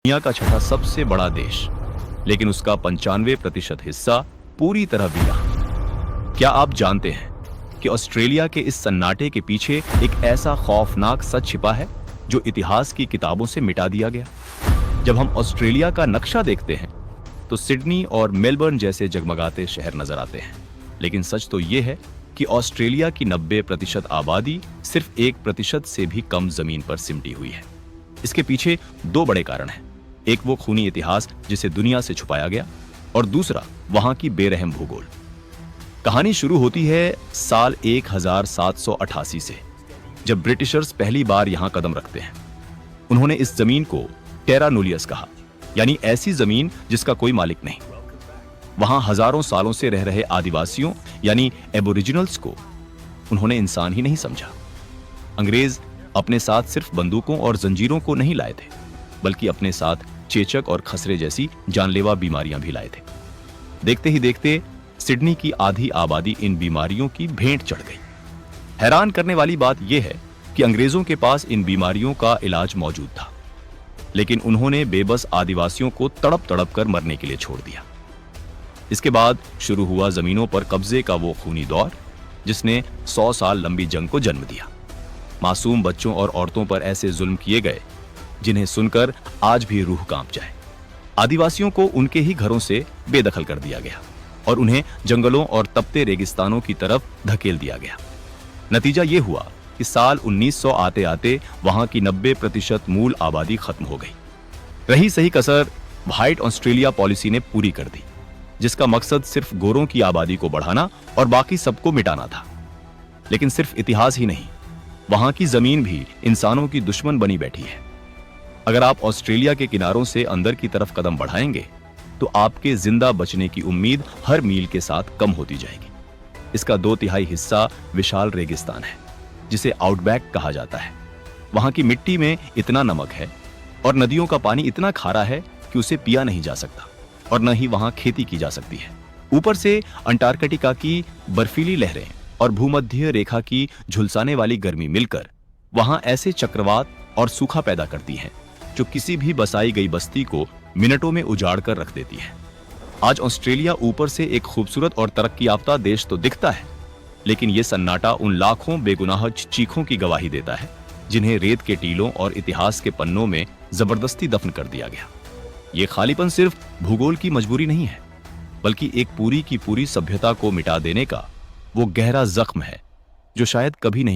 दुनिया का छठा सबसे बड़ा देश, लेकिन उसका 95% हिस्सा पूरी तरह वीरान। क्या आप जानते हैं कि ऑस्ट्रेलिया के इस सन्नाटे के पीछे एक ऐसा खौफनाक सच छिपा है जो इतिहास की किताबों से मिटा दिया गया? जब हम ऑस्ट्रेलिया का नक्शा देखते हैं तो सिडनी और मेलबर्न जैसे जगमगाते शहर नजर आते हैं, लेकिन सच तो यह है कि ऑस्ट्रेलिया की 90% आबादी सिर्फ 1% से भी कम जमीन पर सिमटी हुई है। इसके पीछे दो बड़े कारण हैं। एक वो खूनी इतिहास जिसे दुनिया से छुपाया गया, और दूसरा वहां की बेरहम भूगोल। कहानी शुरू होती है साल 1788 से, जब ब्रिटिशर्स पहली बार यहां कदम रखते हैं। उन्होंने इस जमीन को टेरा नूलियस कहा, यानी ऐसी जमीन जिसका कोई मालिक नहीं। वहां हजारों सालों से रह रहे आदिवासियों यानी एबोरिजिनल्स को उन्होंने इंसान ही नहीं समझा। अंग्रेज अपने साथ सिर्फ बंदूकों और जंजीरों को नहीं लाए थे, बल्कि अपने साथ चेचक और खसरे जैसी जानलेवा बीमारियां भी लाए थे। देखते ही देखते सिडनी की आधी आबादी इन बीमारियों की भेंट चढ़ गई। हैरान करने वाली बात यह है कि अंग्रेजों के पास इन बीमारियों का इलाज मौजूद था, लेकिन उन्होंने बेबस आदिवासियों को तड़प तड़प कर मरने के लिए छोड़ दिया। इसके बाद शुरू हुआ जमीनों पर कब्जे का वो खूनी दौर, जिसने 100 साल लंबी जंग को जन्म दिया। मासूम बच्चों और औरतों पर ऐसे जुल्म किए गए जिन्हें सुनकर आज भी रूह कांप जाए। आदिवासियों को उनके ही घरों से बेदखल कर दिया गया और उन्हें जंगलों और तपते रेगिस्तानों की तरफ धकेल दिया गया। नतीजा यह हुआ कि साल 1900 आते आते वहां की 90% मूल आबादी खत्म हो गई। रही सही कसर व्हाइट ऑस्ट्रेलिया पॉलिसी ने पूरी कर दी, जिसका मकसद सिर्फ गोरों की आबादी को बढ़ाना और बाकी सबको मिटाना था। लेकिन सिर्फ इतिहास ही नहीं, वहां की जमीन भी इंसानों की दुश्मन बनी बैठी है। अगर आप ऑस्ट्रेलिया के किनारों से अंदर की तरफ कदम बढ़ाएंगे तो आपके जिंदा बचने की उम्मीद हर मील के साथ कम होती जाएगी। इसका 2/3 हिस्सा विशाल रेगिस्तान है, जिसे आउटबैक कहा जाता है। वहां की मिट्टी में इतना नमक है और नदियों का पानी इतना खारा है कि उसे पिया नहीं जा सकता, और न ही वहां खेती की जा सकती है। ऊपर से अंटार्कटिका की बर्फीली लहरें और भूमध्य रेखा की झुलसाने वाली गर्मी मिलकर वहां ऐसे चक्रवात और सूखा पैदा करती हैं जो किसी भी बसाई गई बस्ती को मिनटों में उजाड़ कर रख देती है। आज ऑस्ट्रेलिया ऊपर से एक खूबसूरत और तरक्की याफ्ता देश तो दिखता है, लेकिन यह सन्नाटा उन लाखों बेगुनाह चीखों की गवाही देता है जिन्हें रेत के टीलों और इतिहास के पन्नों में जबरदस्ती दफन कर दिया गया। यह खालीपन सिर्फ भूगोल की मजबूरी नहीं है, बल्कि एक पूरी की पूरी सभ्यता को मिटा देने का वो गहरा जख्म है जो शायद कभी नहीं